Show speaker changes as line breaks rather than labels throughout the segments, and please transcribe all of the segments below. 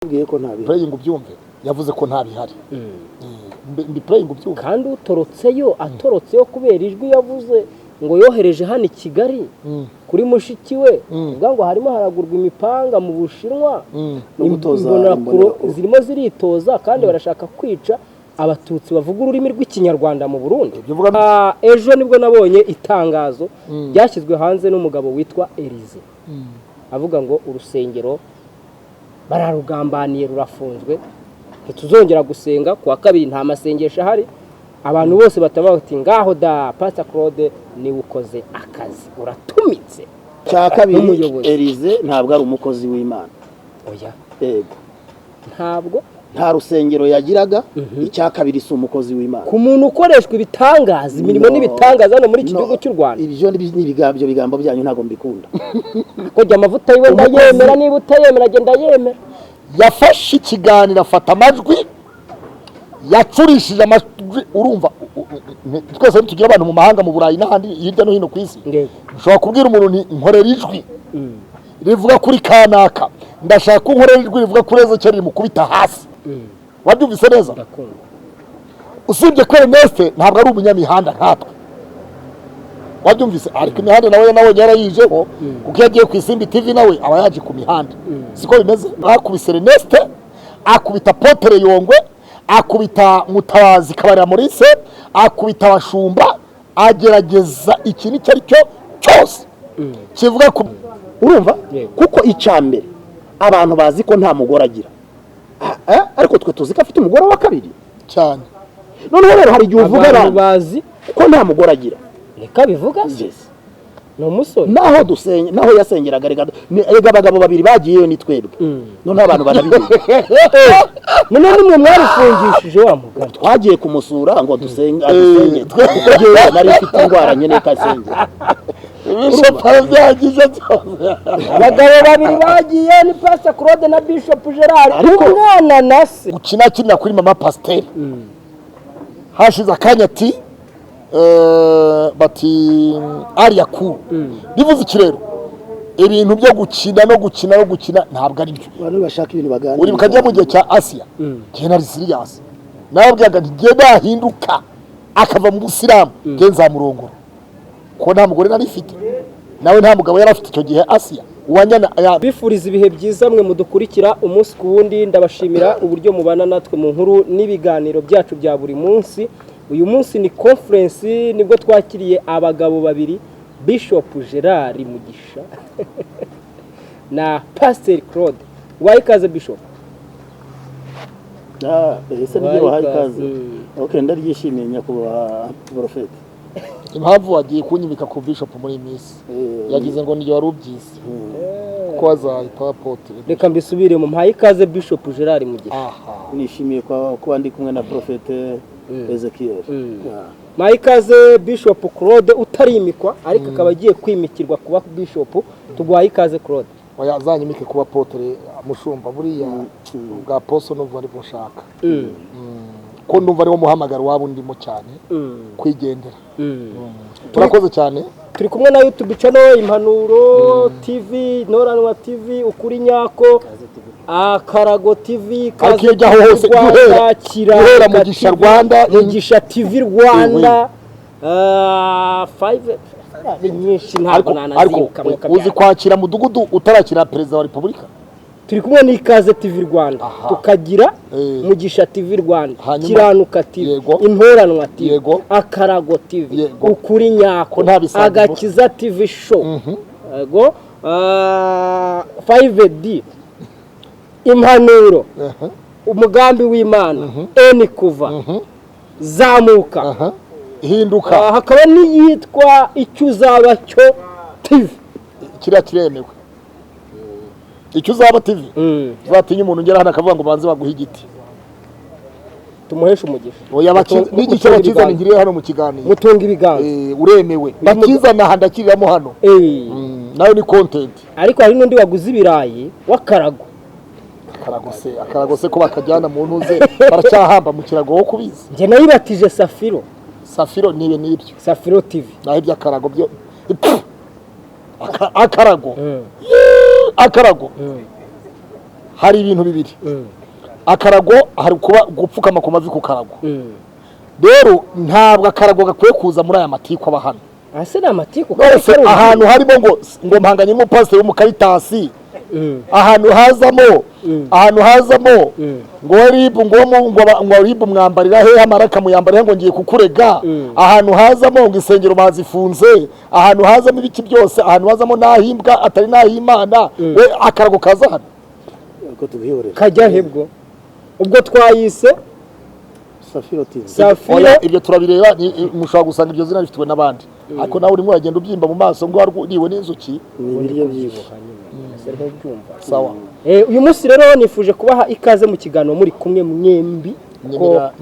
Ngiye ko ntabihari
praying ubyumve yavuze ko ntabihari mbi praying ubyumve
kandi utorotseyo atorotseyo kubera ijwi yavuze ngo yohereje hano i Kigali kuri mushiki we ubwo ngo harimo haragurwa imipanga mu Bushinwa zirimo ziritoza kandi barashaka kwica abatutsi bavuga ururimi rw'ikinyarwanda mu Burundi. Ejo nibwo nabonye itangazo ryashyizwe hanze n'umugabo witwa Elize avuga ngo urusengero bararugambaniye rurafunzwe ntituzongera gusenga kuwa kabiri nta masengesho ahari. Abantu bose batavuga ati ngaho da Pastor Claude ni ukoze akazi uratumitse.
Cya kabiri Elize ntabwo ari umukozi w'Imana.
Oya
Yego
ntabwo
nta rusengero yagiraga. Icya kabiri si umukozi w'Imana.
Ku muntu ukoreshwa ibitangaza imirimo n'ibitangaza hano muri iki gihugu cy'u Rwanda.
Ibyo n'ibigabyo bigambo byanyu ntago mbikunda.
Kujya amavuta yiwe ndayemera niba utayemera agenda yemera.
Yafashe ikiganiro afata amajwi yacurishije amajwi urumva twese tugira abantu mu mahanga mu Burayi n'ahandi hirya no hino ku isi. Ushobora kubwira umuntu nkorera ijwi rivuga kuri kanaka ndashaka ko nkorera ijwi rivuga kuri Ezekiel rimukubita hasi. Wabyumvise neza? Usibye ko Ernest ntabwo ari umunyamihanda nkatwe. Wabyumvise ariko imihanda nawe yarayijeho kuko yagiye ku Isimbi TV nawe aba yaje ku mihanda. Siko bimeze? Akubise Ernest akubita Potere Yongwe akubita Mutabazi Kabarira Maurice akubita abashumba agerageza ikintu icyo ari cyo cyose kivuga ku urumva kuko icambere abantu bazi ko nta mugore agira ariko twe tuzi ko afite umugore wa kabiri cyane. Noneho rero hari igihe uvuga abantu bazi ko nta mugore agira
reka bivuga no umusore
naho dusenye naho yasengeraga rega abagabo babiri bagiyeyo ni twebwe noneho abantu barabiye
none nimwe mwarufungishije wa mugabo
twagiye kumusura ngo dusenge nari mfite indwara nyene kasenge
abagabo babiri bagiye ni Pastor Claude na Bishop Gerard umwana na se
ukina kuri mama Pasteur hashize akanya ati bati ariya ku bivuze iki rero ibintu byo gukina ntabwo ari byo
abantu bashaka ibintu baganira
uri bukajya mu gihe cya Asia General Sirius nababyaga ngiye nahinduka akava mu Busilamu genza murongora ko nta mugore nari mfite nawe nta mugabo yari afite icyo gihe Asia uwanyana
bifuriza ibihe byiza mwe mudukurikira umunsi ku wundi ndabashimira uburyo mubana natwe mu nkuru n'ibiganiro byacu bya buri munsi. Uyu munsi ni conference nibwo twakiriye abagabo babiri Bishop Gerard Mugisha na Pastor Claude. Wayikaze Bishop?
Ese nibyo wahikaze. Okay ndaryishimiye nyakubahwa Prophet.
Impamvu wagiye kunyimika ku Bishop muri Miss yagize ngo niyo warubyize ko azahita apotre.
Reka mbisubire mu mpayikaze Bishop Gerard Mugisha.
Nishimiye ko ndi kumwe na Prophet Ezekiel.
Mayikaze Bishop Claude utarimikwa ariko akaba agiye kwimikirwa kuba Bishop. Tugwaye ikaze Claude.
Oya azanyimike kuba apotre mushumba buriya bwa apostle no bari bushaka. Ko ndumva ari wo muhamagaro wabo ndimo cyane kwigendera. Turakoze cyane.
Turi kumwe na YouTube channel Impanuro TV, Noranwa TV, Ukuri Nyako, Akarago TV,
Kaze hose guhera Mugisha Rwanda,
Mugisha TV Rwanda, 5 nyinshi ntabwo nanazinka
mu kabya. Uzi kwakira mudugudu utarakira Perezida wa Repubulika.
Turi kumwe n'Ikaze TV Rwanda tukagira Mugisha TV Rwanda, Kiranuka TV, Intoranwa TV, Akarago TV, Ukuri Nyako, Agakiza TV show, go 5D, Impanuro, Umugambi w'Imana, Eni kuva, Zamuka,
Hinduka,
hakaba n'iyitwa Icyo uzaba cyo TV.
Kiriya kiremewe. Icyo uzaba TV zatinya umuntu ngera hano akavuga ngo banze baguha igiti
tumuhesha umugisha.
Oya n'igice bakizana ngiriye hano mu kiganiro
mutunga ibiganza
uremewe bakizana handakiriramo hano nayo ni content.
Ariko hari n'undi waguze ibirayi w'Akarago.
Akarago se ko bakajyana mu ntuze baracyahamba mu kirago wo kubiza.
Nje nayibatije Safiro nibe nibyo
Safiro TV naho ibya Akarago byo Akarago hari ibintu bibiri. Akarago hari kuba gupfukama ku mavi ku karago. Rero ntabwo akarago gakwiye kuza muri aya matiko aba hano.
Ase na matiko
bose ahantu harimo ngo mpanganye n'umupasiteri w'umukaritasi. Ahantu hazamo ngo ribu mwambarira he amaraka muyambarira ngo ngiye kukurega. Ahantu hazamo ngo isengero bazifunze. Ahantu hazamo ibiki byose. Ahantu hazamo nahimbwa atari nahimana. We akarago kaza hano
kajya hebwo ubwo twayise Safiro.
Ibyo turabireba mushobora gusanga ibyo zina bifitwe n'abandi, ariko nawe urimo uragenda ubyimba mu maso ngo waruriwe n'inzuki. Sawa.
Uyu munsi rero nifuje kubaha ikaze mu kiganiro muri kumwe mwembi.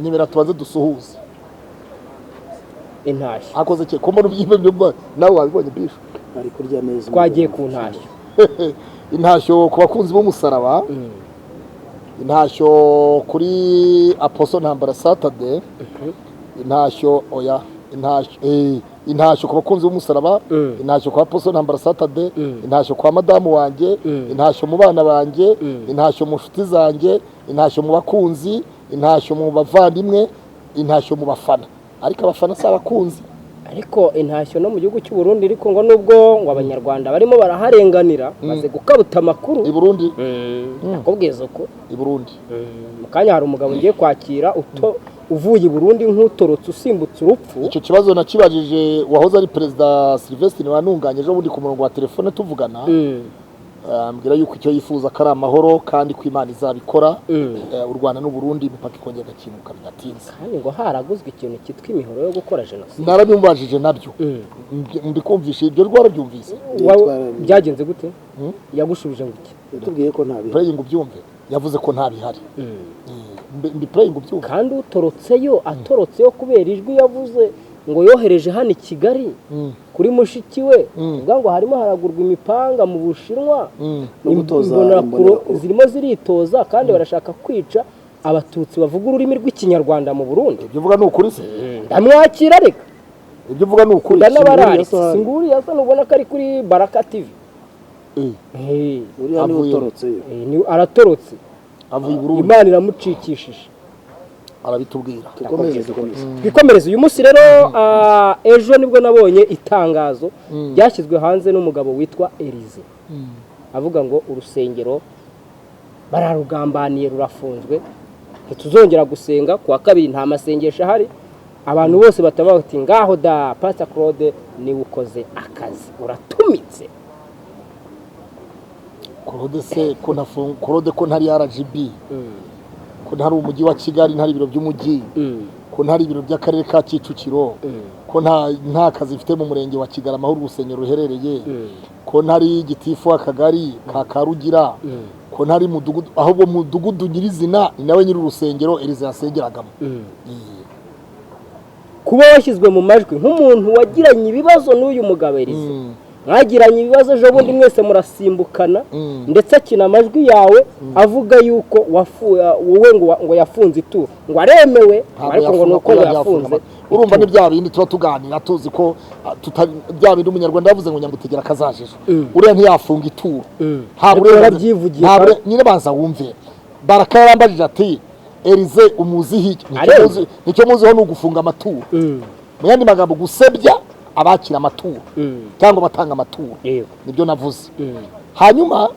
Nyemera tubanze dusuhuze
intashyo.
akoze cye ko mbona ubyimba nawe wabibonye bisho
ari kurya neza.
Twagiye ku ntashyo.
Intashyo ku bakunzi b'umusaraba. Intashyo kuri Apostle Ntambara Saturday. Intashyo intashyo ku bakunzi b'umusaraba. Intashyo kwa Apostle Ntambara Saturday. Intashyo kwa madamu wanjye. Intashyo mu bana banjye. Intashyo mu nshuti zanjye. Intashyo mu bakunzi. Intashyo mu bavandimwe. Intashyo mu bafana, ariko abafana si abakunzi.
Ariko intashyo no mu gihugu cy'u Burundi ariko ngo nubwo ngo abanyarwanda barimo baraharenganira maze gukabuta amakuru
i Burundi.
Nakubwiza uko
i Burundi
mu kanya hari umugabo ngiye kwakira uvuye i Burundi nk'utorotse usimbutse urupfu.
Icyo kibazo nakibajije wahoze ari perezida Sylvestre Wanunganye ejo bundi ku murongo wa telefone tuvugana. Ambwira yuko icyo yifuza ko ari amahoro kandi ko Imana izabikora. U Rwanda n'u Burundi imipaka ikongera igakimuka bidatinze.
Kandi ngo haraguzwe ikintu cyitwa imihoro yo gukora jenoside.
Narabyumvajije nabyo. Mbikumvisha ibyo rwarabyumvise.
Byagenze gute? Yagushubije ngo iki?
Yatubwiye ko nta bihari.
Praying ubyumve. Yavuze ko nta bihari. Mbi praying ubyumve.
Kandi atorotseyo kubera ijwi yavuze ngo yohereje hano i Kigali kuri mushiki we ngo harimo haragurwa imipanga mu Bushinwa zirimo ziritoza kandi barashaka kwica abatutsi bavuga ururimi rw'ikinyarwanda mu Burundi.
Ibyo uvuga ni ukuri se?
Ndamwakira reka.
Ibyo uvuga ni ukuri.
Singuri yasa nubona ko ari kuri Baraka TV.
Uriya ni utorotse.
Aratorotse.
Avuye i Burundi.
Imana iramucikishije.
Arabitubwira.
Twikomereze uyu munsi rero ejo nibwo nabonye itangazo ryashyizwe hanze n'umugabo witwa Elize. Avuga ngo urusengero bararugambaniye rurafunzwe, ntituzongera gusenga kuwa kabiri nta masengesho ahari. Abantu bose bataba bati ngaho da Pastor Claude ni ukoze akazi uratumitse.
Claude se ko Claude ko ntari RGB. Ko ntari umujyi wa Kigali, ntari ibiro by'umujyi. Ko ntari ibiro by'akarere ka Kicukiro. Ko nta kazi ifite mu murenge wa Kigali amahoro urusengero ruherereye. Ko ntari gitifu akagari ka Karugira. Ko ntari mudugudu ahubwo mudugudu nyirizina ni nawe nyiri urusengero Elize yasengeragamo.
Kuba washyizwe mu majwi nk'umuntu wagiranye ibibazo n'uyu mugabo Elize. Mwagiranye ibibazo ejo bundi mwese murasimbukana ndetse akina amajwi yawe avuga yuko wowe ngo yafunze ituro ngo aremewe ariko ngo nuko yafunze.
Urumva ni bya bindi tuba tuganira tuzi ko bya bindi umunyarwanda yavuze ngo nyamutegera kazajejo. Uriya ntiyafunga ituro. Ntabwo nyine banza wumve. Baraka yarambajije ati Elize umuzihi nicyo muziho ni ugufunga amaturo. Mu yandi magambo gusebya abakira amaturo cyangwa batanga amaturo. Nibyo navuze. Hanyuma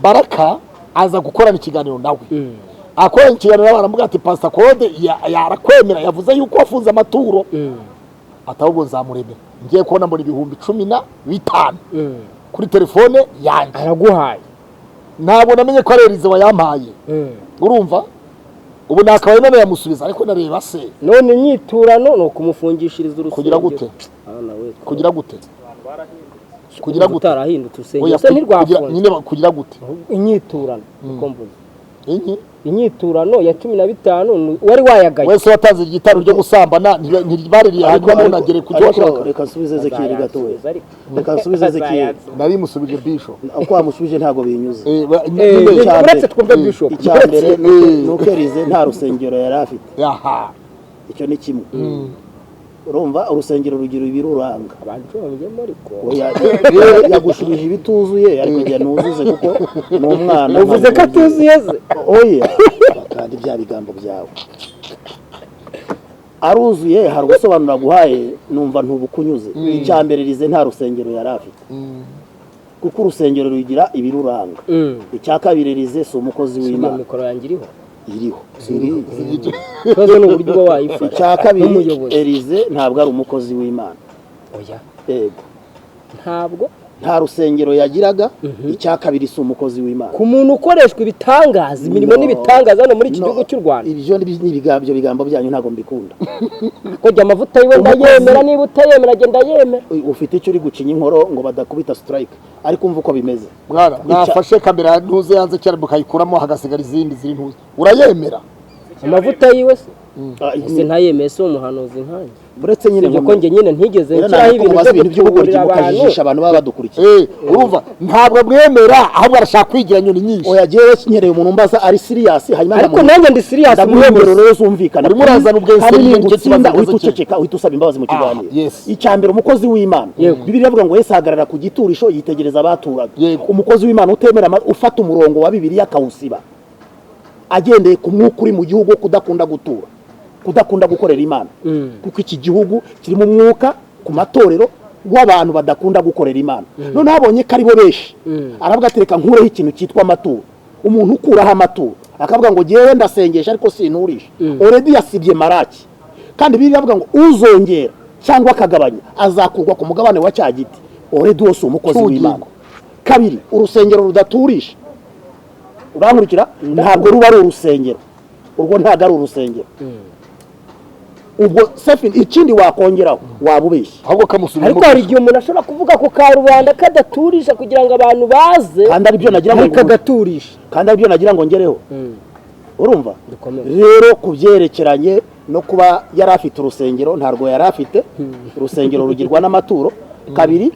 Baraka aza gukorana ikiganiro nawe. Akorana ikiganiro baramuga ati Pastor Claude yarakwemera yavuze yuko wafunze amaturo. Atahubwo nzamuremera. Ngiye kubona mbona ibihumbi 15 kuri telefone yanjye.
Araguhaye.
Ntabwo namenye ko ari Elize wayampaye. Urumva? Ubu nakabaye none yamusubiza ariko nareba se.
None nyiturano no kumufungishiriza urusengero.
Kugira gute? Kugira gute? Kugira gute?
Utarahindutse urusengero se ntirwafunze.
Nyine kugira gute?
Inyiturano uko mvuze. Inyiturano ya 15 wari wayagaye.
Wese watanze igitaro ryo gusambana ntibaririye hanyuma munagere kujya
washaka. Reka subize Zekiri gatoya. Reka subize Zekiri.
Nari musubije Bishop.
Uko wamusubije ntago binyuze.
Uretse twumve Bishop.
Icyambere nuko Elize nta rusengero yari afite.
Aha.
Icyo ni kimwe. urumva urusengero rugira ibiruranga
abanjongemo ariko
yagushubije ibituzuye ariko njya nuzuze kuko ni umwana
uvuze ko atuzuye ze
oya kandi bya bigambo byawe aruzuye hari ugusobanura guhaye numva ntubukunyuze icya mbere rize nta rusengero yari afite kuko urusengero rugira ibiruranga icya kabiri rize si umukozi w'Imana
mikoro yanjye
iriho
ikibazo ni uburyo uba wayifata
icya kabiri Elize ntabwo ari umukozi w'Imana
oya
yego
ntabwo
nta rusengero yagiraga icya kabiri si umukozi w'Imana
ku muntu ukoreshwa ibitangaza imirimo n'ibitangaza hano muri iki gihugu cy'u Rwanda
ibyo n'ibigabyo bigambo byanyu ntabwo mbikunda
kujya amavuta yiwe ndayemera niba utayemera agenda yemera
ufite icyo uri gucinya inkoro ngo badakubita strike ariko umva uko bimeze
mwana nafashe kamera ntuze yanze cyane mukayikuramo hagasigara izindi ziri ntuze urayemera
amavuta yiwe se ese ntayemeye se umuhanuzi nkanjye
buretse nyine
ngo njye nyine ntigeze nshyiraho ibintu byo gukurira
abantu baba badukurikiye
urumva ntabwo mwemera ahubwo arashaka kwigira nyoni nyinshi
oya giye nyereye umuntu mbaza ari serious hanyuma
ariko nanjye ndi serious
mwemero rero zumvikana
urimo urazana ubwenge
n'icyo kibazo uhita uhita imbabazi mu kiganiro icyambere umukozi w'Imana Bibiliya ivuga ngo Yesu ahagarara ku giturisho yitegereza abaturaga umukozi w'Imana utemera ufata umurongo wa Bibiliya akawusiba agendeye ku mwuka uri mu gihugu kudakunda gutura kudakunda gukorera Imana kuko iki gihugu kiri mu mwuka ku matorero w'abantu badakunda gukorera Imana none abonye ko ari bo benshi aravuga atereka nkureho ikintu cyitwa amaturo umuntu ukuraho amaturo akavuga ngo ngewe ndasengesha ariko sinurisha already yasibye maraki kandi Bibiliya ivuga ngo uzongera cyangwa akagabanya azakurwa ku mugabane wa cya giti already wose umukozi w'Imana kabiri urusengero rudaturisha urankurikira ntabwo ruba ari urusengero urwo ntabwo ari urusengero ubwo Sefin ikindi wakongeraho wabubeshye
ahubwo kamusubira
ariko hari igihe umuntu ashobora kuvuga ko karubanda kadaturisha kugira ngo abantu baze
kandi ari byo nagira ngo
kagaturisha
kandi ari byo nagira ngo ngereho urumva rero kubyerekeranye no kuba yari afite urusengero ntarwo yari afite urusengero rugirwa n'amaturo kabiri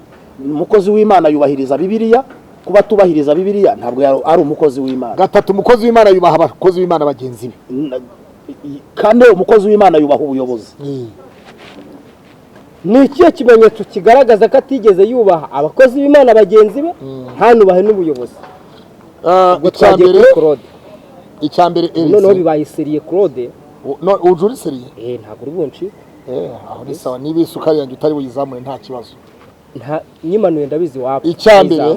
umukozi w'Imana yubahiriza Bibiliya kuba tubahiriza Bibiliya ntabwo ari umukozi w'Imana
gatatu umukozi w'Imana yubaha abakozi b'Imana bagenzi be
kandi umukozi w'Imana yubaha ubuyobozi
ni ikihe kimenyetso kigaragaza ko atigeze yubaha abakozi b'Imana bagenzi be ntanubahe n'ubuyobozi
icyambere
noneho bibaye seriye Claude
uje uri seriye
ntabwo uri bunci
aho ni sawa niba isukari yanjye utari buyizamure nta kibazo
nyimanuye ndabizi wapfa
icyambere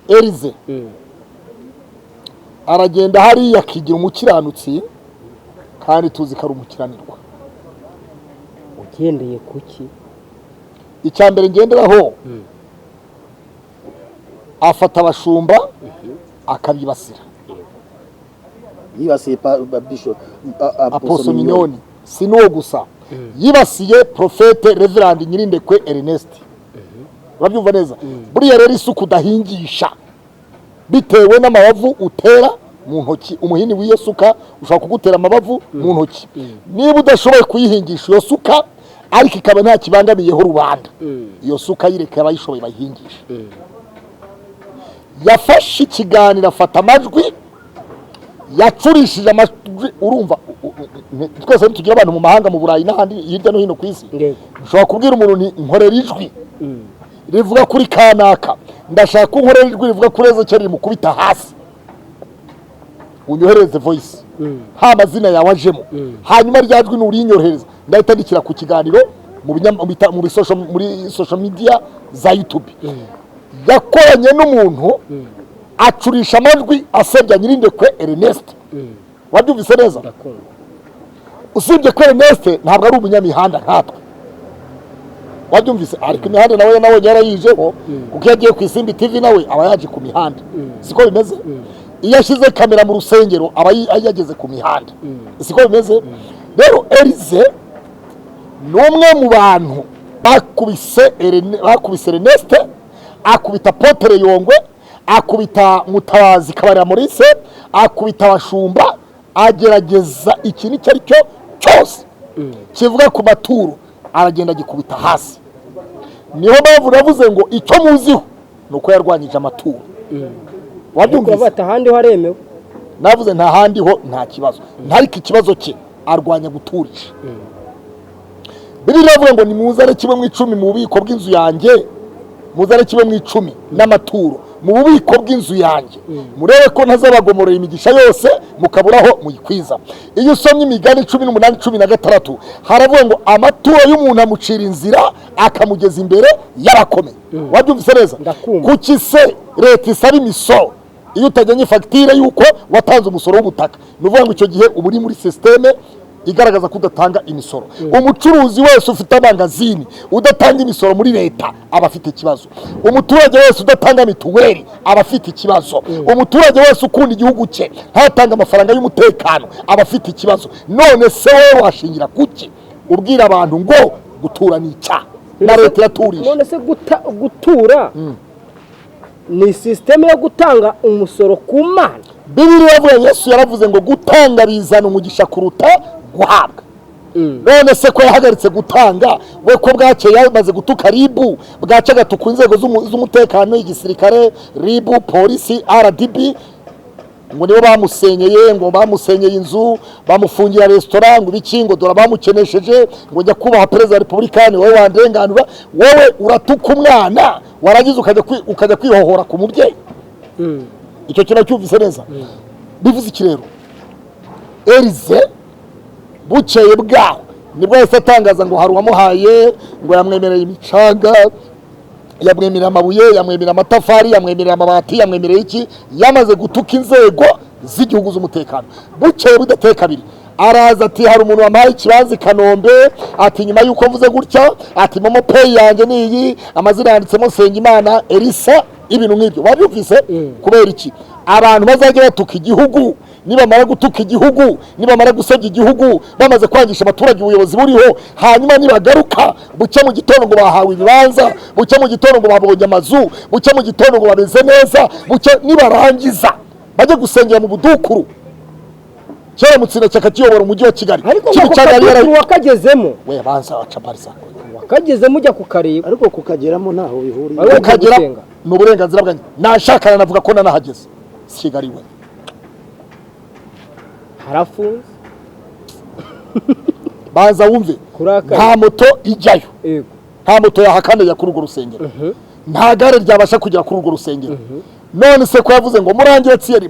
Elize aragenda hariya akigira umukiranutsi kandi tuzi ko ari umukiranirwa
ugendeye kuki
icyambere ngenderaho afata abashumba akabibasira
yibasiye
Apostle Mignoni si no gusa yibasiye Prophete Reverend Nyirindekwe Ernest urabyumva neza buriya rero isuku udahingisha bitewe n'amabavu utera mu ntoki umuhini w'iyo suka ushobora kugutera amabavu mu ntoki niba udashoboye kuyihingisha iyo suka ariko ikaba nta kibangamiyeho rubanda iyo suka yireka abayishoboye bayihingisha yafashe ikiganiro afata amajwi yacurishije amajwi urumva twese tugira abantu mu mahanga mu Burayi n'ahandi hirya no hino ku isi ushobora kubwira umuntu nkorera ijwi rivuga kuri kanaka ndashaka ko nkorera ijwi rivuga kuri Ezekiel rimukubita hasi unyohereze voice ha mazina yawe ajemo hanyuma ryajwi nurinyohereza ndahita ndikira ku kiganiro muri social media za YouTube yakoranye n'umuntu acurisha amajwi asebya Nyirindekwe Ernest wabyumvise neza usibye ko Ernest ntabwo ari umunyamihanda nkatwe wabyumvise ariko imihanda nawe yarayijeho kuko yagiye ku Isimbi TV nawe aba yaje ku mihanda siko bimeze iyo ashyize kamera mu rusengero aba yageze ku mihanda siko bimeze rero Elize ni umwe mu bantu bakubise Ernest akubita Apotre Yongwe akubita Mutabazi Kabarira Maurice akubita abashumba agerageza ikintu icyo ari cyo cyose kivuga ku maturo aragenda gikubita hasi niho mpamvu navuze ngo icyo muziho nuko yarwanyije amaturo wabyumvise
bata handi ho aremewe
navuze nta handi ho nta kibazo ntariko ikibazo cye arwanya guturisha Bibiliya ivuga ngo nimuzane kimwe mu 10 mu bubiko bw'inzu yanjye, muzane kimwe mu 10 n'amaturo mu bubiko bw'inzu yanjye, murebe ko ntazabagomorera imigisha yose mukaburaho muyikwiza. Iyo usomye Imigani 18:16 haravuga ngo amaturo y'umuntu amucira inzira akamugeza imbere y'abakomeye. Wabyumvise neza? Kuki se leta isaba imisoro iyo utajyanye fagitire y'uko watanze umusoro w'ubutaka? Ni ukuvuga ngo icyo gihe uba uri muri sisiteme igaragaza ko udatanga imisoro. Umucuruzi wese ufite amangazini udatanga imisoro muri leta aba afite ikibazo. Umuturage wese udatanga mituweli aba afite ikibazo. Umuturage wese ukunda igihugu cye ntatanga amafaranga y'umutekano aba afite ikibazo. None se wowe washingira kuki ubwira abantu ngo gutura ni icyaha na leta yaturije?
None se gutura ni systeme yo gutanga umusoro ku Mana.
Bibiliya ivuga, Yesu yaravuze ngo gutanga bizana umugisha kuruta guhabwa. None se ko yahagaritse gutanga, we ko bwacye yamaze gutuka ribu, bwaca gatuka inzego z'umutekano, igisirikare, ribu, polisi, RDB, ngo nibo bamusenyeye, ngo bamusenyeye inzu, bamufungira restaurant, ngo bikingo dora bamukenesheje, ngo njya kubaha perezida wa repubulika, ni wowe wandenganura. Wowe uratuka umwana waragize ukajya kwihohora ku mubyeyi. Icyo kintu cyumvise neza. Bivuze iki rero? Elize bukeye bwaho nibwo yahise atangaza ngo hari uwamuhaye, ngo yamwemereye imicanga, yamwemerera amabuye, yamwemerera amatafari, yamwemerera amabati, yamwemerera iki, yamaze gutuka inzego z'igihugu z'umutekano. Bukeye budateye kabiri araza ati hari umuntu wampaye ikibanza i Kanombe, ati nyuma yuko mvuze gutya, ati momo pay yanjye niyi, amazina yanditsemo Nsengimana Elisa, ibintu nk'ibyo. Wabyumvise? Kubera iki? Abantu bazajya batuka igihugu, nibamara gutuka igihugu, nibamara gusebya igihugu, bamaze kwangisha abaturage ubuyobozi buriho, hanyuma nibagaruka bucye mu gitondo ngo bahawe ibibanza, bucye mu gitondo ngo babonye amazu, bucye mu gitondo ngo bameze neza, bucye nibarangiza bajye gusengera mu budukuru. Kera Mutsinda cyaka kiyobora umujyi wa Kigali,
ariko wakagezemo
we banza waca barisa,
wakagezemo ujya kukareba,
ariko kukageramo ntaho bihuriye.
Ukagera ni uburenganzira bwanjye. Nashakana navuga ko nanahageze Kigali we
harafunze.
Banza wumve, nta moto ijyayo, nta moto yahakana kuri urwo rusengero, nta gare ryabasha kugera kuri urwo rusengero. None se ko yavuze ngo murangira Thierry,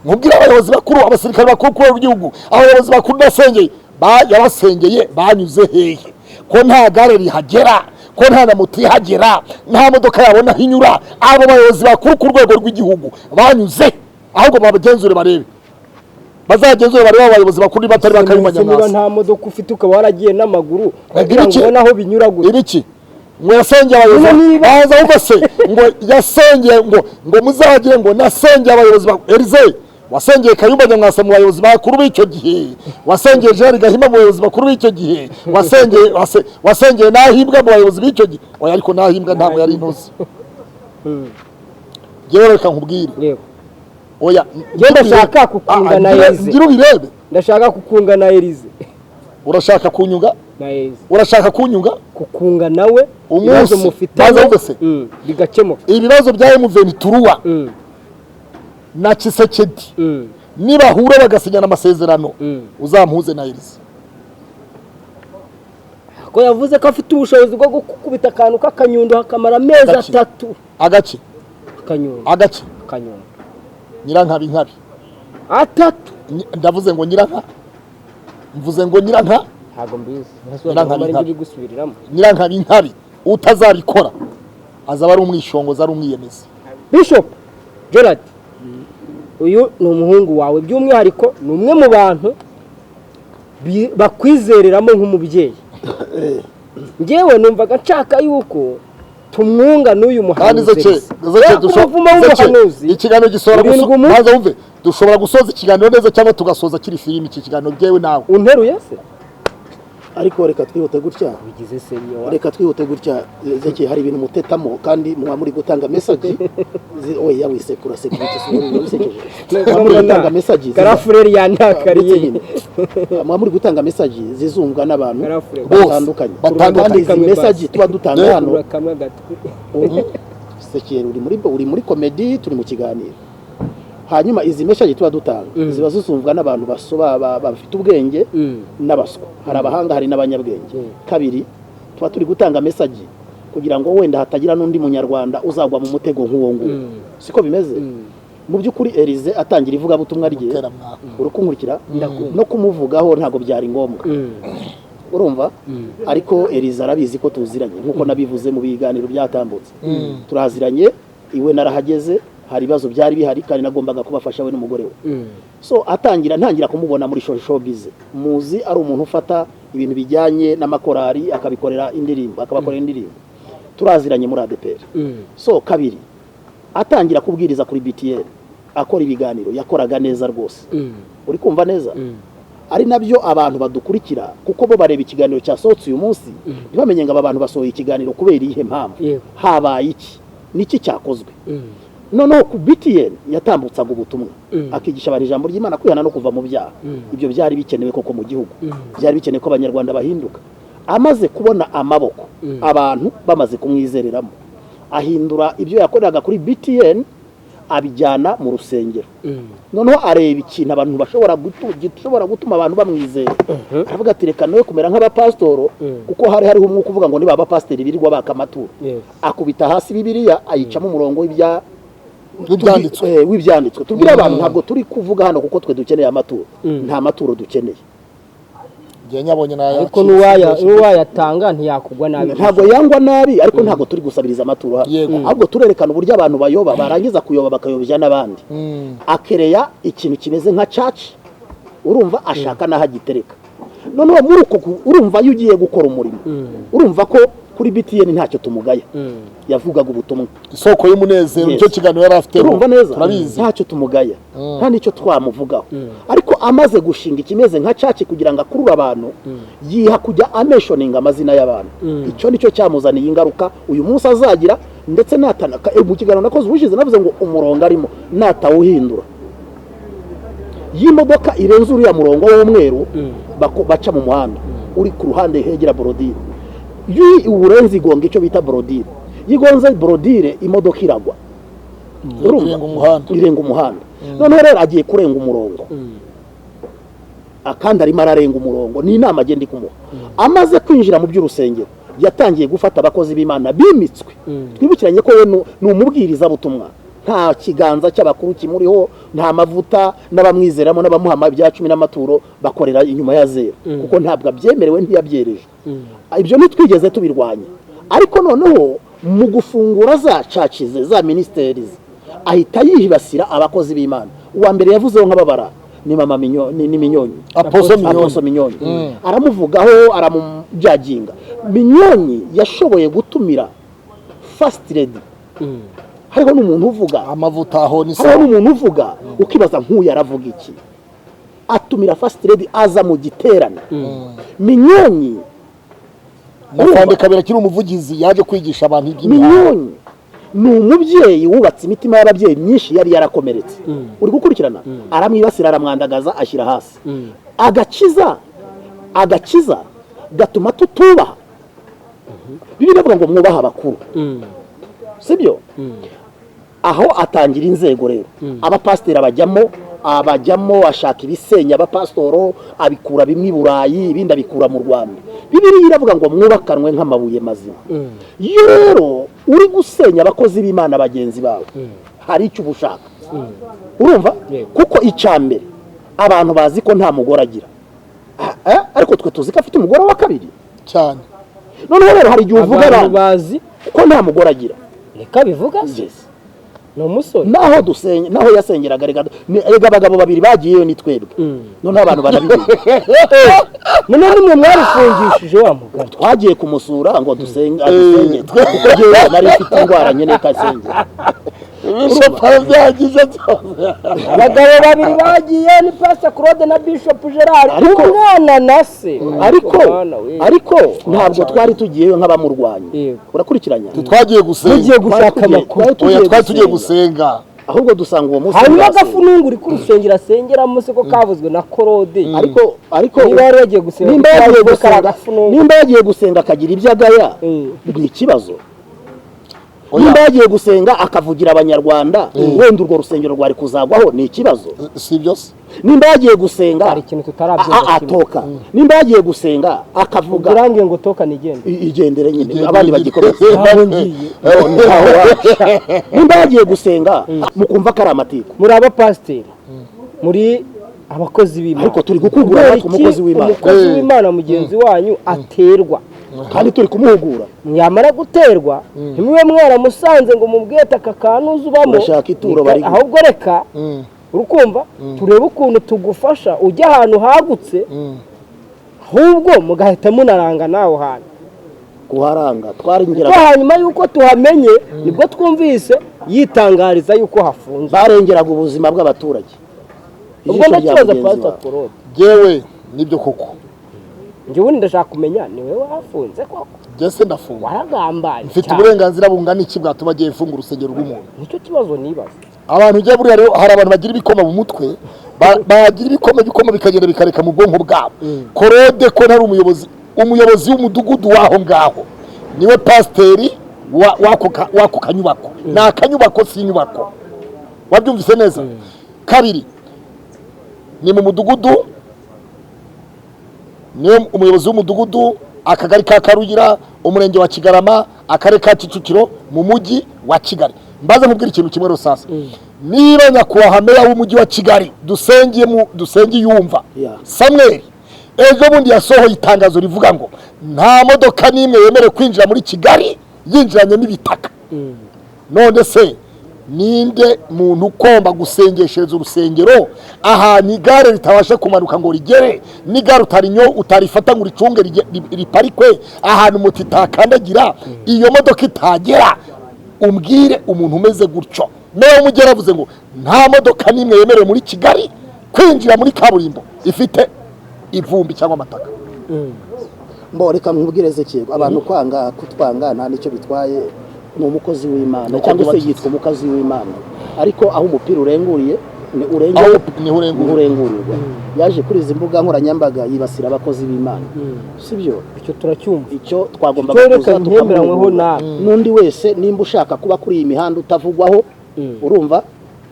mubwira abayobozi bakuru, abasirikare bakuru ku rw'igihugu, abayobozi bakuru ndasengeye, yabasengeye banyuze hehe? Ko nta gare rihagera, ko nta na moto ihagera, nta modoka yabona hinyura, abo bayobozi bakuru ku rwego rw'igihugu banyuze, ahubwo babagenzure barebe, bazagenzure barebe abayobozi bakuru batari bakabimanyamaza.
Niba nta modoka ufite ukaba waragiye n'amaguru, kugira ngo naho binyura gute?
Ibiki ngo yasengeye abayobozi baza uko se ngo yasengeye ngo muzagire ngo nasengeye abayobozi ba Elize, wasengeye Kayumba Nyamwasa mu bayobozi bakuru b'icyo gihe, wasengeye Jean Gahima mu bayobozi bakuru b'icyo gihe, wasengeye Nahimbwa mu bayobozi b'icyo gihe. Oya, ariko Nahimbwa ntabwo yari intozi. Jewe reka nkubwire, oya
ndashaka kukunga na Elize,
ngira ubirebe,
ndashaka kukunga na Elize.
Urashaka kunyunga na Elize? Urashaka kunyunga kukunga nawe
umunsi
mufitanye
bigakemuka
ibibazo bya M23 na Tshisekedi. Nibahura bagasinyana amasezerano, uzampuze na Elize.
Ko yavuze ko afite ubushobozi bwo gukubita akantu k'akanyundo hakamara amezi 3.
Agace
kanyundo,
agace
kanyundo,
Nyirankabi
3.
Ndavuze ngo Nyiranka, mvuze ngo Nyiranka,
ntago mbizi. Nyirankabi gusubiriramo,
Nyirankabi utazabikora azaba ari umwishongoza, ari umwiyemezi.
Bishop Gerard, uyu ni umuhungu wawe, by'umwihariko ni umwe mu bantu bakwizereramo nk'umubyeyi. Ngewe numvaga nshaka yuko tumwunga n'uyu muhanuzi.
Ikiganiro gisora gusoza, wumve dushobora gusoza ikiganiro neza cyangwa tugasoza kiri filimi. Iki kiganiro byewe nawe
unteruye se,
ariko reka twihute gutya,
bigize senyo,
reka twihute gutya. Zeki hari ibintu mutetamo kandi mwa muri gutanga message. Oya wisekura security sibisekeje, muri gutanga message
Karafureri yandakariye,
mwa muri gutanga message zizumvwa n'abantu
batandukanye.
Kandi izi message tuba dutanga hano
kamwe gatwe.
Sekere uri muri comedy, turi mu kiganiro. hanyuma izi message tuba dutanga ziba zisumvwa n'abantu bafite ubwenge n'abaswa, hari abahanga hari n'abanyabwenge. Kabiri, tuba turi gutanga message kugira ngo wenda hatagira n'undi munyarwanda uzagwa mu mutego nk'uwo nguwo. Siko bimeze. Mu by'ukuri Elize atangira ivuga butumwa rye urukunkurikira no kumuvugaho ntago byari ngombwa. Urumva? Ariko Elize arabizi ko tuziranye nkuko nabivuze mu biganiro byatambutse. Turaziranye, iwe narahageze, hari ibibazo byari bihari kandi nagombaga kubafasha we n'umugore we. So ntangira kumubona muri showbiz. Muzi ari umuntu ufata ibintu bijyanye n'amakorari akabikorera indirimbo, akabakorera indirimbo. Turaziranye muri ADPR. So kabiri, atangira kubwiriza kuri BTN, akora ibiganiro, yakoraga neza rwose. Uri kumva neza? Ari nabyo abantu badukurikira kuko bo bareba ikiganiro cyasohotse uyu munsi ntibamenye ngo abantu basohoye ikiganiro kubera ihe mpamvu. Habaye iki? Niki cyakozwe? Noneho ku BTN yatambutsaga ubutumwa akigisha abantu ijambo ry'Imana kwihana no kuva mu byaha. Ibyo byari bikenewe koko mu gihugu. Byari bikenewe ko abanyarwanda bahinduka. Amaze kubona amaboko, abantu bamaze kumwizereramo, ahindura ibyo yakoreraga kuri BTN abijyana mu rusengero. Noneho areba ikintu abantu gishobora gutuma abantu bamwizera. Aravuga ati reka nawe kumera nk'abapasitoro kuko hariho umwuka uvuga ngo niba abapasiteri birirwa baka amaturo. Akubita hasi Bibiliya ayicamo umurongo w'ibyanditswe. Tubwire abantu ntabwo turi kuvuga hano kuko twe dukeneye amaturo. Nta maturo dukeneye.
Ariko n'uwayatanga ntiyakugwa nabi.
Ntabwo yangwa nabi, ariko ntabwo turi gusabiriza amaturo hano. Ahubwo turerekana uburyo abantu bayoba, barangiza kuyoba bakayobya n'abandi. Akereya ikintu kimeze nka church, urumva ashaka naho agitereka. Noneho muri uko urumva iyo ugiye gukora umurimo, urumva ko kuri BTN ntacyo tumugaya. Yavugaga ubutumwa.
Isoko y'umunezero nicyo kiganiro yari afite.
Urumva neza? Ntacyo tumugaya. Nta nicyo twamuvugaho. Ariko amaze gushinga ikimeze nka church kugira ngo akurure abantu, yiha kujya ameshoninga amazina y'abantu. Icyo nicyo cyamuzaniye ingaruka uyu munsi azagira, ndetse natanaka mu kiganiro nakoze ubushize navuze ngo umurongo arimo natawuhindura. Y'imodoka irenze uriya murongo w'umweru baca mu muhanda uri ku ruhande hegera Brodire. Uburenzi igonga icyo bita Brodire. Yigonze Brodire imodoka iragwa. Irenga umuhanda. Noneho rero agiye kurenga umurongo. Akandi arimo ararenga umurongo. Ni inama agenda ikumuha. Amaze kwinjira mu by'urusengero yatangiye gufata abakozi b'Imana bimitswe. Twibukiranye ko we ni umubwiriza butumwa. Nta kiganza cy'abakuru kimuriho, nta mavuta n'abamwizeramo n'abamuhama bya 10 n'amaturo bakorera inyuma ya zero kuko ntabwo abyemerewe ntiyabyereje. Ibyo nitwigeze tubirwanya. Ariko noneho mu gufungura za churches za ministries ahita yihibasira abakozi b'Imana. Uwa mbere yavuzeho nk'ababara ni mama Minyonyi, Apostle Minyonyi. Aramuvugaho aramujyaginga. Minyonyi yashoboye gutumira First Lady. Hariho n'umuntu uvuga
amavuta aho ni
hariho n'umuntu uvuga ukibaza nk'uyu aravuga iki. Atumira First Lady aza mu giterane. Minyonyi
Mufande Kabera kiri umuvugizi yaje kwigisha abantu iby'imana.
Minyonyi ni umubyeyi wubatse imitima y'ababyeyi myinshi yari yarakomeretse. Uri gukurikirana? Aramwibasira aramwandagaza ashyira hasi. Agakiza gatuma tutubaha. Bibiliya ivuga ngo mwubaha abakuru. Sibyo? Aho atangira inzego rero. Abapasiteri abajyamo ashaka ibisenya abapasitoro, abikura bimwe i Burayi, ibindi abikura mu Rwanda. Bibiliya iravuga ngo mwubakanwe nk'amabuye mazima. Iyo rero uri gusenya abakozi b'Imana bagenzi bawe, hari icyo ubushaka. Urumva? Kuko icambere abantu bazi ko nta mugore agira. Ariko twe tuzi ko afite umugore wa kabiri
cyane.
Noneho rero hari igihe uvuga
abantu bazi
ko nta mugore agira.
Reka bivuga se. No musore.
Naho dusenya, naho yasengeraga rega abagabo babiri bagiyeyo ni twebwe. None abantu barabizi.
None nimwe mwarifungishije wa mugabo.
Twagiye kumusura ngo dusenge. Kuko giye nari mfite indwara nyene kasenge.
Bishop byagize
abagabo babiri bagiye ni Pastor Claude na Bishop Gerard. Umwana na se.
Ariko ntabwo twari tugiyeyo nk'abamurwanya. Urakurikiranya?
Twagiye gusenga.
Tugiye gushaka amakuru.
Twari tugiye gusenga.
Ahubwo dusanga uwo munsi.
Hanyuma agafunungu uri kurusengera sengera muse ko kavuzwe na Claude.
Ariko
niba yagiye gusenga.
Nimba yagiye gusenga akagira ibyo agaya. Ni ikibazo. nimba yagiye gusenga akavugira abanyarwanda wenda urwo rusengero rwari kuzagwaho ni ikibazo
si byose
nimba yagiye gusenga
hari ikintu tutarabyumva
atoka nimba yagiye gusenga akavuga
urangiye ngo toka nigende
igendere nyine abandi bagikomeza nimba yagiye gusenga mukumva ko ari amatiku
muri abapasiteri muri abakozi b'Imana
ariko turi gukugura natwe umukozi
w'Imana mugenzi wanyu aterwa
kandi turi kumuhugura
yamara guterwa ntimwe mwaramusanze ngo mubwete aka kantu ubamo ahubwo reka urukumva turebe ukuntu tugufasha ujya ahantu hagutse ahubwo mugahita munaranga nawe hantu
kuharanga twaringira
ko hanyuma yuko tuhamenye nibwo twumvise yitangariza yuko hafunze
barengeraga ubuzima bw'abaturage
ubwo ndakibaza Pastor Claude
jewe nibyo koko
njyewe ndashaka kumenya niwe wafunze koko
jese ndafunga
waragambaye
mfite uburenganzira bungana iki bwatuma agiye ifunga urusengero rw'umuntu
nicyo kibazo nibaza
abantu ujya buriya rero hari abantu bagira ibikoma mu mutwe bagira ibikoma bikagenda bikareka mu bwonko bwabo Claude ko ntari umuyobozi w'umudugudu waho ngaho niwe pasiteri wako kanyubako ni akanyubako si inyubako wabyumvise neza kabiri ni mu mudugudu niwe umuyobozi w'umudugudu akagari ka Karugira umurenge wa Kigarama akarere ka Kicukiro mu mujyi wa Kigali mbaza mubwira ikintu kimwe rusasa niba nyakubahwa meya w'umujyi wa Kigali dusenge yumva Samuel ejo bundi yasohoye itangazo rivuga ngo nta modoka n'imwe yemere kwinjira muri Kigali yinjiranye n'ibitaka none se ninde muntu ugomba gusengeshereza urusengero ahantu igare ritabasha kumanuka ngo rigere n'igare utarifata ngo ricunge riparikwe ahantu muti itakandagira iyo modoka itagera umbwire umuntu umeze gutyo meya w'umujyi yaravuze ngo nta modoka n'imwe yemerewe muri Kigali kwinjira muri kaburimbo ifite ivumbi cyangwa amataka
reka mwubwireze cyego abantu kwanga kutwanga nta nicyo bitwaye ni umukozi w'Imana cyangwa se yitwa umukozi w'Imana ariko aho umupira urenguriye ni urengurirwa yaje kuri izi mbuga nkoranyambaga yibasira abakozi b'Imana sibyo
icyo turacyumva
icyo twagomba kuza
tukamwemeranyweho
n'undi wese nimba ushaka kuba kuri iyi mihanda utavugwaho urumva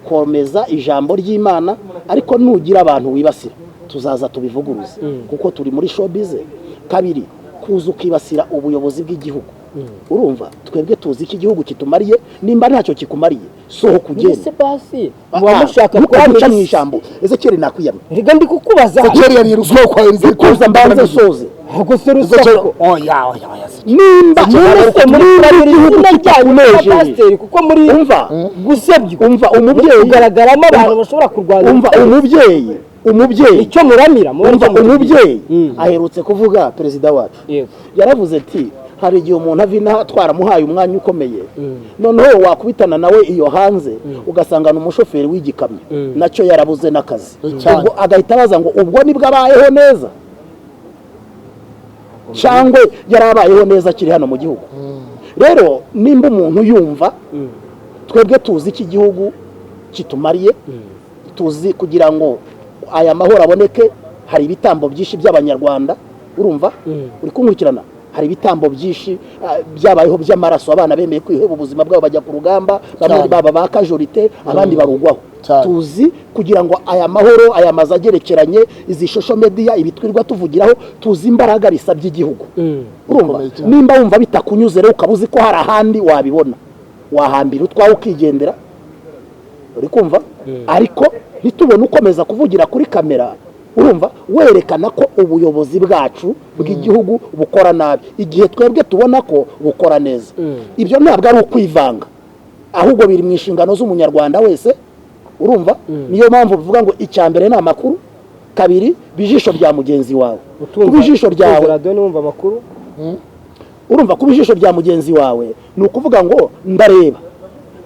komeza ijambo ry'Imana ariko nugira abantu wibasira tuzaza tubivuguruze kuko turi muri showbiz kabiri kuza ukibasira ubuyobozi bw'igihugu urumva twebwe tuzi iki gihugu kitumariye nimba ntacyo kikumariye sohoka ugende
ese basi mushaka
kwamuca mu ijambo Ezekiel nakwiyamye
rega ndi kukubaza
Ezekiel yari ruswa kwa Ezekiel
kuza mbanze soze
ahubwo se rusako
oya
nimba
muri izina ryanyu pasiteri kuko muri gusebya
umva umubyeyi
ugaragaramo abantu bashobora kurwanya
umva umubyeyi
icyo muramira
umubyeyi aherutse kuvuga perezida wacu yaravuze ati hari igihe umuntu avina twaramuhaye umwanya ukomeye noneho wakubitana nawe iyo hanze ugasanga umushoferi w'igikamyo nacyo yarabuze n'akazi ubwo agahita abaza ngo ubwo nibwo abayeho neza cyangwa yarabayeho neza kiri hano mu gihugu rero nimba umuntu yumva twebwe tuzi iki gihugu kitumariye tuzi kugira ngo aya mahoro aboneke hari ibitambo byinshi by'abanyarwanda urumva uri kunkurikirana hari ibitambo byinshi byabayeho by'amaraso abana bemeye kwiheba ubuzima bwabo bajya ku rugamba bamwe baba bakajorite abandi barugwaho tuzi kugira ngo aya mahoro aya mazu agerekeranye izi social media ibitwirwa tuvugiraho tuzi imbaraga bisabye igihugu urumva nimba wumva bitakunyuze rero ukabuzi ko hari ahandi wabibona wahambira utwawe ukigendera uri kumva ariko ntitubone ukomeza kuvugira kuri kamera urumva werekana ko ubuyobozi bwacu bw'igihugu bukora nabi igihe twebwe tubona ko bukora neza ibyo ntabwo ari ukwivanga ahubwo biri mu inshingano z'umunyarwanda wese urumva niyo mpamvu bivuga ngo icya mbere ni amakuru kabiri bijisho rya mugenzi wawe kuba ijisho ryawe urumva kuba ijisho rya mugenzi wawe ni ukuvuga ngo ndareba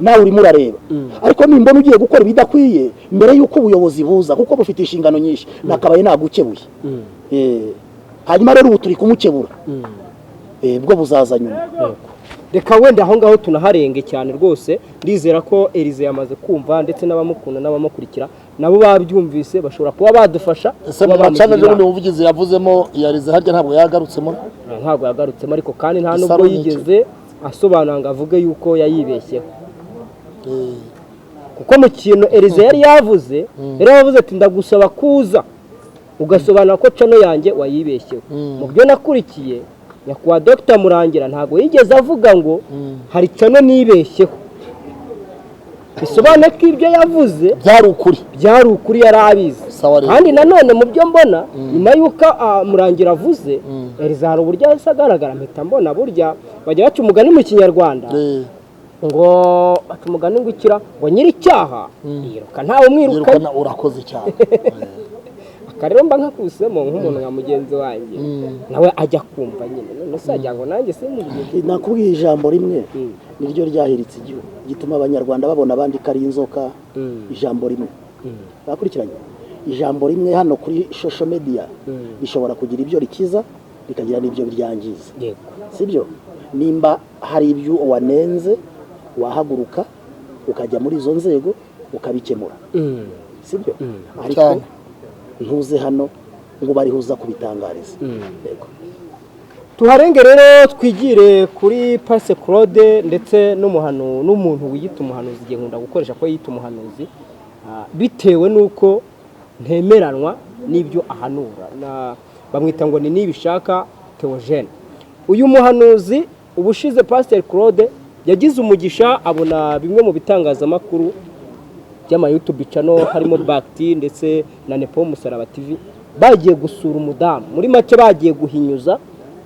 nawe urimo urareba ariko nimbona ugiye gukora ibidakwiye mbere y'uko ubuyobozi buza kuko bufite inshingano nyinshi nakabaye nagukebuye hanyuma rero ubu turi kumukebura bwo buzaza nyuma
reka wenda aho ngaho tunaharenge cyane rwose ndizera ko Elize yamaze kumva ndetse n'abamukunda n'abamukurikira nabo babyumvise bashobora kuba badufasha
ese mu macana rero n'ubuvugizi yavuzemo Elize harya ntabwo yagarutsemo
ariko kandi nta nubwo yigeze asobanura ngo avuge yuko yayibeshyeho kuko mu kintu Elize yari yavuze ati ndagusaba kuza ugasobanura ko cano yanjye wayibeshyeho. Mu byo nakurikiye nyakubahwa Dr Murangira ntabwo yigeze avuga ngo hari cano nibeshyeho, bisobanuye ko ibyo yavuze byari ukuri yari abizi. Kandi nanone mu byo mbona nyuma y'uko Murangira avuze Elize hari uburyo yahise agaragara mpita mbona burya bajya baca umugani mu kinyarwanda ngo baca umugani ngo ikira ngo nyiri icyaha yiruka ntawe umwirukana.
Urakoze cyane.
Akarero mba nkakusemo nk'umuntu nka mugenzi wanjye nawe ajya kumva nyine none se ajya ngo nanjye simubiye.
Nakubwiye ijambo rimwe niryo ryahiritse igihugu gituma abanyarwanda babona abandi kari inzoka. Ijambo rimwe bakurikiranye, ijambo rimwe hano kuri social media bishobora kugira ibyo rikiza bikagira n'ibyo biryangiza, sibyo? Nimba hari ibyo wanenze wahaguruka ukajya muri izo nzego ukabikemura, sibyo? Ariko ntuze hano ngo barihuza kubitangariza. Yego,
tuharenge rero twigire kuri Pastor Claude ndetse n'umuntu wiyita umuhanuzi. Igihe nkunda gukoresha ko yita umuhanuzi bitewe nuko ntemeranwa n'ibyo ahanura, bamwita ngo ni nibishaka Theogene. Uyu muhanuzi ubushize Pastor Claude yagize umugisha abona bimwe mu bitangazamakuru by'ama YouTube channel harimo Bakti ndetse na Nepo Musaraba TV bagiye gusura umudamu, muri make bagiye guhinyuza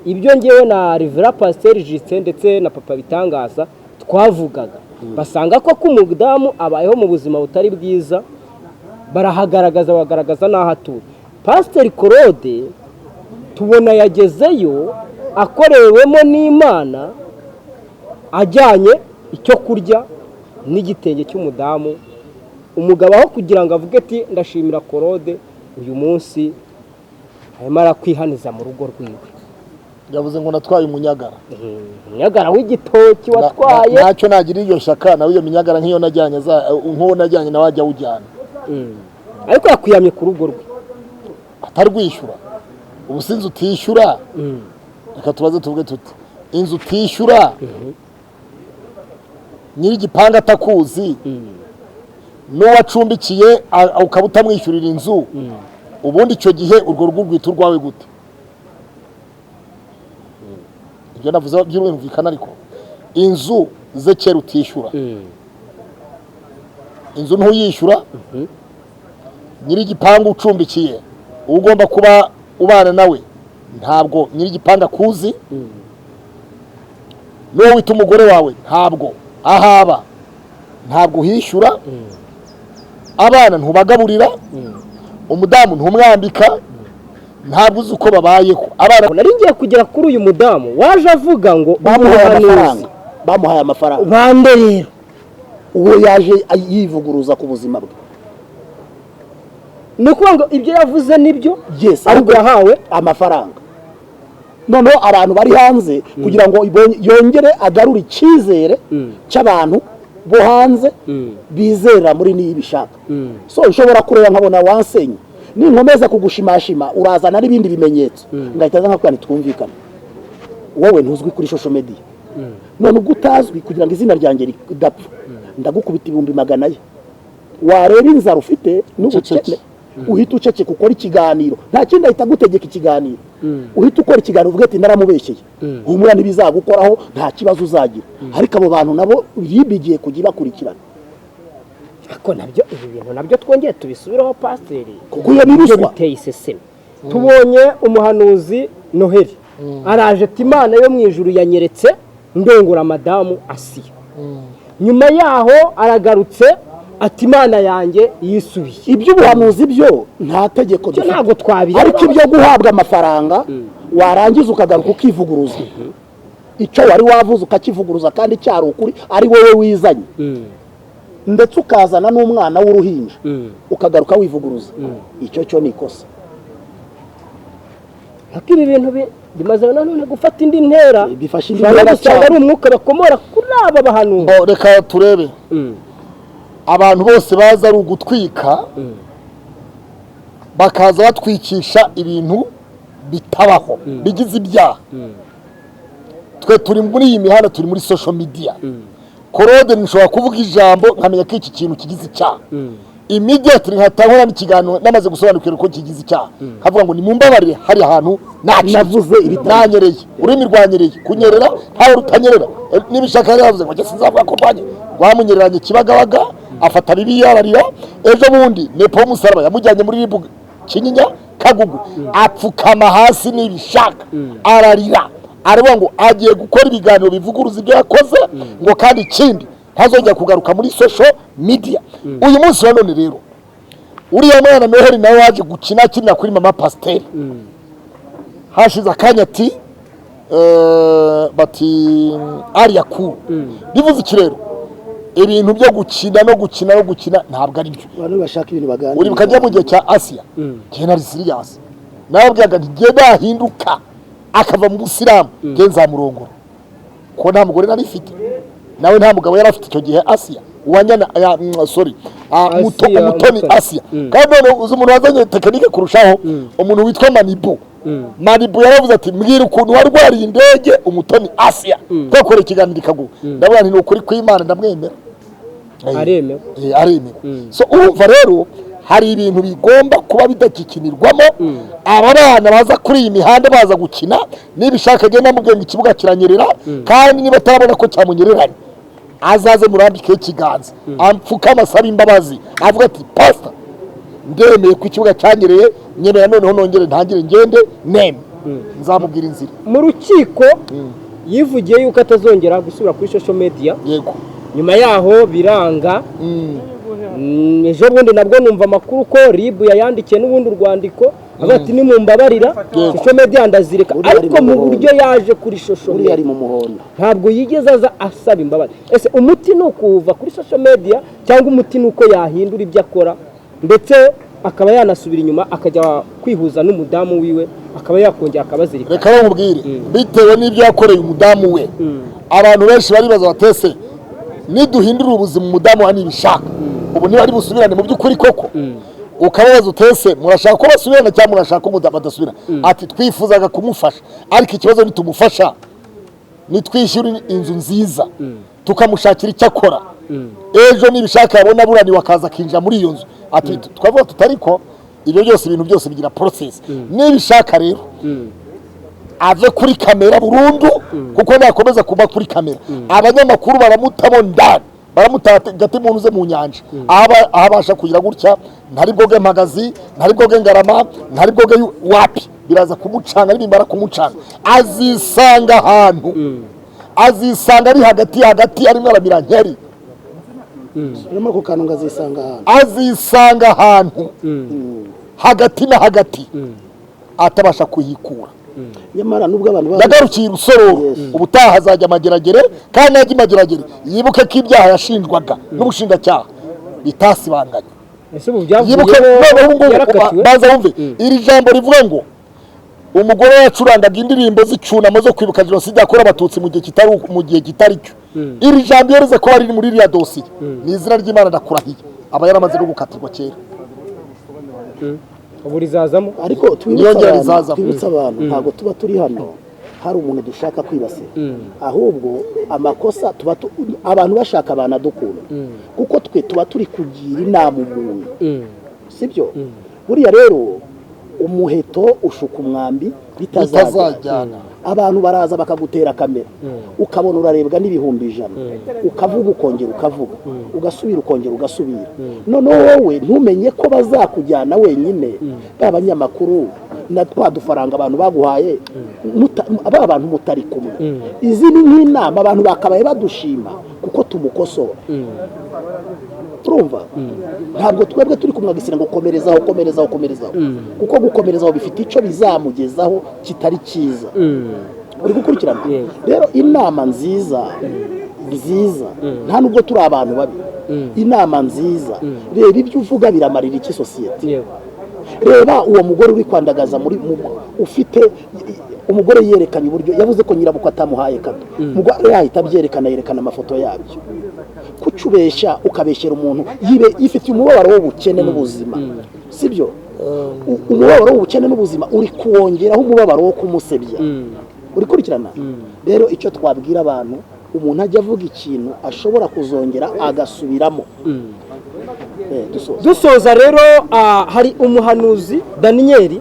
ibyo ngewe na Rivera Pasteur Justin ndetse na Papa Bitangaza twavugaga. Basanga ko umudamu abayeho mu buzima butari bwiza, bagaragaza n'aho atuye. Pastor Claude tubona yagezeyo akorewemo n'Imana, ajyanye icyo kurya n'igitenge cy'umudamu. Umugabo aho kugira ngo avuge ati ndashimira Claude uyu munsi arimo arakwihaniza mu rugo rwiwe,
yavuze ngo natwaye umunyagara.
Umunyagara w'igitoki watwaye
ntacyo nagira iyo shaka nawe iyo minyagara nk'iyo najyanye najyanye nawe ajya ujyana.
Ariko yakwiyamye ku rugo rwe
atarwishyura. Ubu sinzi utishyura, reka tubaze tuvuge tuti inzu utishyura nyiri igipanga atakuzi n'uwacumbikiye ukaba utamwishyurira inzu, ubundi icyo gihe urwo rugo rwita urwawe gute? Ibyo navuze byumvikana. Ariko inzu ze kera utishyura, inzu ntuyishyura, nyiri igipangu ucumbikiye ugomba kuba ubana nawe ntabwo nyiri igipanga akuzi, n'uwo wita umugore wawe ntabwo ahaba, ntabwo uhishyura, abana ntubagaburira, umudamu ntumwambika, ntabwo uzi uko babayeho. Abana
nari ngiye kugera kuri uyu mudamu waje avuga ngo
bamuhaye amafaranga
bande rero
uwo yaje yivuguruza ku buzima bwe.
Nuko ngo ibyo yavuze nibyo,
ariko yahawe amafaranga. Noneho abantu bari hanze kugira ngo yongere agarure icyizere cy'abantu bo hanze bizera muri nibishaka. So ushobora kureba nkabona wansenye ninkomeza kugushimashima urazana n'ibindi bimenyetso ngahita nza nkakwana twumvikana. Wowe ntuzwi kuri social media, none ubwo utazwi kugira ngo izina ryanjye ridapfa ndagukubita 200,000 ye. Wareba inzara ufite n'ubukene uhita uceceka ukora ikiganiro, nta kindi ahita gutegeka ikiganiro. Uhita ukora ikiganiro uvuga ati naramubeshyeye, humura ntibizagukoraho nta kibazo uzagira. Ariko abo bantu nabo bibigiye kugira bakurikirana.
Ako nabyo ibi bintu nabyo twongeye tubisubiraho Pasteur,
kuko iyo nibuswa
biteye iseseme. Tubonye umuhanuzi Noheli araje ati Imana yo mu ijuru yanyeretse ndongora madamu Asiya. Nyuma yaho aragarutse ati Imana yanjye yisubiye.
Ibyo ubuhanuzi byo nta tegeko
dufite, ntago twabira.
Ariko ibyo guhabwa amafaranga warangiza ukagaruka ukivuguruza icyo wari wavuze ukakivuguruza kandi cyari ukuri ari wowe wizanye, ndetse ukazana n'umwana w'uruhinja ukagaruka wivuguruza, icyo cyo ni ikosa.
Haki ibi bintu bimaze none gufata indi ntera,
bifasha indi ntera
cyane, ari umwuka bakomora kuri aba bahanuzi.
Reka turebe abantu bose baza ari ugutwika, bakaza batwikisha ibintu bitabaho bigize ibyaha. twe turi muri iyi mihanda, turi muri social media. Korode nshobora kuvuga ijambo nkamenya ko iki kintu kigize icyaha, immediately nkatahora n'ikiganiro namaze gusobanukira ko kigize icyaha, kavuga ngo ni mumbabarire, hari ahantu
navuze
nanyereye, urimi rwanyereye, kunyerera ntawe rutanyerera, nibishaka yavuze ngo sinzavuga ko rwamunyereranye Kibagabaga, afata bibi yararira. Ejo bundi Nepo Musaraba yamujyanye muri ribu Kinyinya Kagugu, apfukama hasi nibishaka ararira, aravuga ngo agiye gukora ibiganiro bivuguruza ibyo yakoze, ngo kandi ikindi ntazongera kugaruka muri social media. Uyu munsi wa none rero uriya mwana Noheli nawe waje gukina kuri Mama Pasiteri, hashize akanya ati bati ariya kuru bivuze iki rero, ibintu byo gukina no gukina ntabwo ari byo.
Abantu bashaka ibintu baganira.
Uri bukajya mu gihe cya Asia General Sirius nawe byaga ngiye dahinduka akava mu Busilamu nge nzamurongora ko nta mugore nari mfite, nawe nta mugabo yari afite icyo gihe Asia uwanyana Mutoni Asia. Kandi none uzi umuntu wazanye tekinike kurushaho, umuntu witwa Manibu yaravuze ati mbwira ukuntu warwariye indege Umutoni Asia twakora ikiganiro Kagugu. Ndavuga nti ukuri kw'Imana ndamwemera,
aremewe.
So urumva rero hari ibintu bigomba kuba bidakikinirwamo. Aba bana baza kuri iyi mihanda baza gukina, nibishaka agenda mubwiye ngo ikibuga kiranyerera, kandi niba atarabona ko cyamunyereranye azaze murambike ikiganza, amfuka asaba imbabazi, avuga ati pastor ndemeye ko ikibuga cyanyereye, nyemera noneho nongere ntangire ngende neme, nzamubwira inzira.
Mu rukiko yivugiye yuko atazongera gusubira kuri social media.
Yego.
Nyuma yaho biranga. Ejo bundi nabwo numva amakuru ko RIB yayandikiye n'ubundi urwandiko ati ni mumbabarira social media ndazireka, ariko mu buryo yaje kuri social media
ari mu muhondo,
ntabwo yigeze aza asaba imbabazi. Ese umuti ni ukuva kuri social media cyangwa umuti ni uko yahindura ibyo akora, ndetse akaba yanasubira inyuma akajya kwihuza n'umudamu wiwe, akaba yakongera akabazirika?
Reka bamubwire bitewe n'ibyo yakoreye umudamu we. Abantu benshi baribaza batese niduhindura ubuzima umudamu wa nibishaka ubu niba ari busubirane mu by'ukuri koko, ukababaza utese murashaka ko basubirana cyangwa murashaka ko umudamu adasubira? Ati twifuzaga kumufasha, ariko ikibazo nitumufasha nitwishyura inzu nziza tukamushakira icyo akora, ejo nibishaka yabona burani wakaza kinjira muri iyo nzu, ati twavuga tutariko ibyo byose, ibintu byose bigira process. Nibishaka rero ave kuri kamera burundu, kuko nakomeza kuba kuri kamera abanyamakuru baramutamo ndani, baramutagati mu ntuze mu nyanja, ahabasha kugira gutya, ntari bwoge Mpagazi, ntari bwoge Ngarama, ntari bwoge wapi, biraza kumucanga, nibimbara kumucanga azisanga ahantu, azisanga ari hagati arimo aramira nkeri,
urimo ko kanunga
azisanga ahantu hagati na hagati atabasha kuyikura.
Nyamara nubwo abantu
yagarukiye Rusoro, ubutaha azajya Mageragere, kandi najya Mageragere yibuke ko ibyaha yashinjwaga n'ubushinjacyaha bitasibanganye.
Ese ubu byavuye
baza wumve iri jambo rivuga ngo umugore yacurangaga indirimbo z'icyunamo zo kwibuka jenoside yakorewe Abatutsi mu gihe kitari cyo. Iri jambo yereze ko ari muri iriya dosiye, ni izina ry'Imana ndakurahiye aba yaramaze no gukatirwa kera.
Ubu rizazamo,
ariko twibutsa abantu ntabwo tuba turi hano hari umuntu dushaka kwibasira, ahubwo amakosa tuba abantu bashaka banadukunda, kuko twe tuba turi kugira inama umuntu, sibyo? Buriya rero umuheto ushuka umwambi bitazajyana. Abantu baraza bakagutera kamera, ukabona urarebwa n'ibihumbi 100, ukavuga ukongera ukavuga, ugasubira ukongera ugasubira, none wowe ntumenye ko bazakujyana wenyine, abanyamakuru na twa dufaranga abantu baguhaye, aba abantu mutari kumwe. Izi ni nk'inama abantu bakabaye badushima kuko tumukosora. Urumva? Ntabwo twebwe turi kumwagisira ngo komerezaho, kuko gukomerezaho bifite icyo bizamugezaho kitari cyiza. Uri gukurikirana? Rero inama nziza nta nubwo turi abantu babi, inama nziza reba ibyo uvuga biramarira iki sosiyete. Reba uwo mugore uri kwandagaza ufite umugore yerekanye uburyo yavuze ko nyirabukwe atamuhaye kato, umugore yahita abyerekana, yerekana amafoto yabyo. Kucubesha ukabeshyera umuntu yifitiye umubabaro w'ubukene n'ubuzima, sibyo? Umubabaro w'ubukene n'ubuzima uri kuwongeraho umubabaro wo kumusebya. urikurikirana rero icyo twabwira abantu umuntu ajya avuga ikintu ashobora kuzongera agasubiramo.
dusoza rero hari umuhanuzi Daniyeli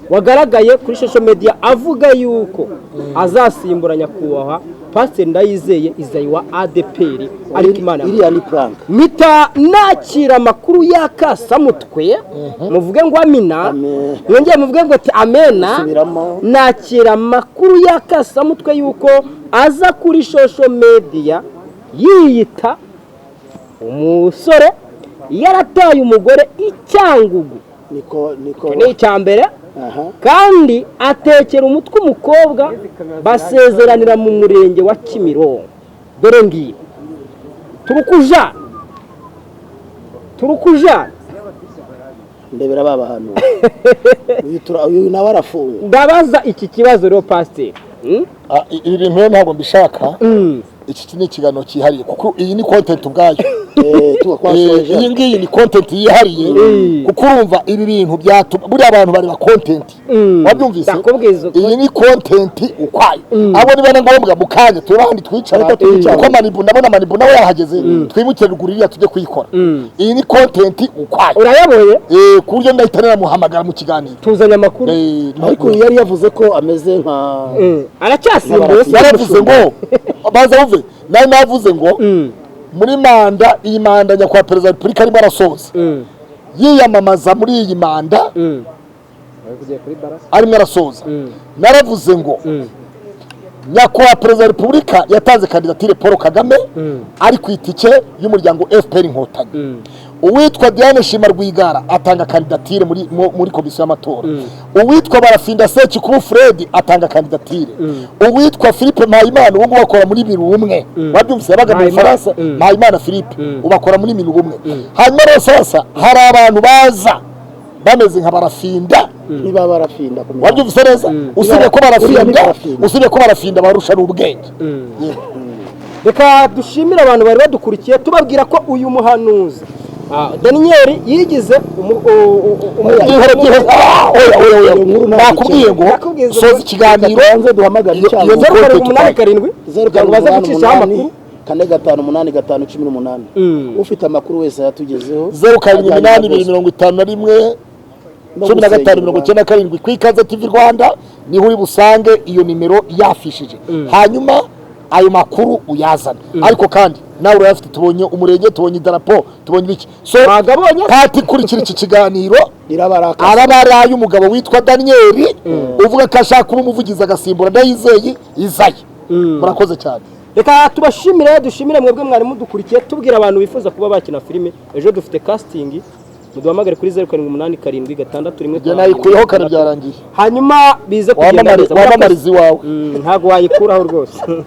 wagaragaye kuri social media avuga yuko azasimbura nyakubahwa Pasiteri Ndayizeye Isayi wa ADPR ariko Imana
iriya ni prank.
Mita nakira amakuru y'akasamutwe muvuge ngo amina, mwongeye muvuge ngo ati amena. Nakira amakuru y'akasamutwe yuko aza kuri social media yiyita umusore yarataye umugore icyangugu,
niko
ni icyambere. Kandi atekera umutwe umukobwa basezeranira mu murenge wa Kimironko. Dore ngiye turukujana
ndebera baba hano uyu nawe arafunga.
Ndabaza iki kibazo rero Pasiteri, ibi bintu ntabwo mbishaka. Iki ni ikiganiro cyihariye kuko iyi ni content ubwayo. Iyi ngiyi ni content yihariye kuko urumva ibi bintu byatuma buri abantu bari ba content wabyumvise. Iyi ni content ukwayo abo ni bana ngombwa mukanya turi ahandi twicara kuko Manibu ndabona Manibu nawe yahageze twimukire ruguririya tujye kuyikora. Iyi ni content ukwayo urayaboye ku buryo ndahitanira muhamagara mu kiganiro tuzanya amakuru.
Ariko yari yavuze ko ameze nka
aracyasimbuye.
Yaravuze ngo baza uve nawe navuze ngo muri manda iyi manda nyakubahwa perezida wa repubulika arimo arasoza yiyamamaza muri iyi manda arimo arasoza. Naravuze ngo nyakubahwa perezida wa repubulika yatanze kandidatire Paul Kagame ari ku itike y'umuryango FPR Inkotanyi. Uwitwa Diane Shima Rwigara atanga kandidatire muri komisiyo y'amatora. Uwitwa Barafinda Sekikubo Fred atanga kandidatire. Uwitwa Philippe Mpayimana uwo bakora muri Mirumwe wabyumvise yabaga mu Faransa. Mpayimana Philippe ubakora muri Mirumwe. Hanyuma rero sasa hari abantu baza bameze nka Barafinda
niba barafinda
wabyumvise neza usibye ko barafinda barusha n'ubwenge.
Reka dushimira abantu bari badukurikiye tubabwira ko uyu muhanuzi Daniyeli yigize
nakubwiye ngo soza ikiganiro
hanze duhamagara icyago
0787 baza gucishaho amakuru
4851518 ufite amakuru wese yatugezeho
078251 1597 ku Ikaze TV Rwanda niho uri busange iyo nimero yafishije. Hanyuma ayo makuru uyazana ariko kandi nawe urayafite. Tubonye umurenge, tubonye idarapo, tubonye biki so bagabonye kati kurikira iki kiganiro arabaraye umugabo witwa Daniyeli uvuga ko ashaka kuba umuvugizi agasimbura Ndayizeye Isayi. Murakoze cyane.
Reka dushimire mwebwe mwari mudukurikiye tubwira abantu bifuza kuba bakina filime. Ejo dufite casting muduhamagare kuri 0787
je nayikuyeho kandi byarangiye.
Hanyuma bize kugenda neza
wamamarizi wawe
ntago wayikuraho rwose.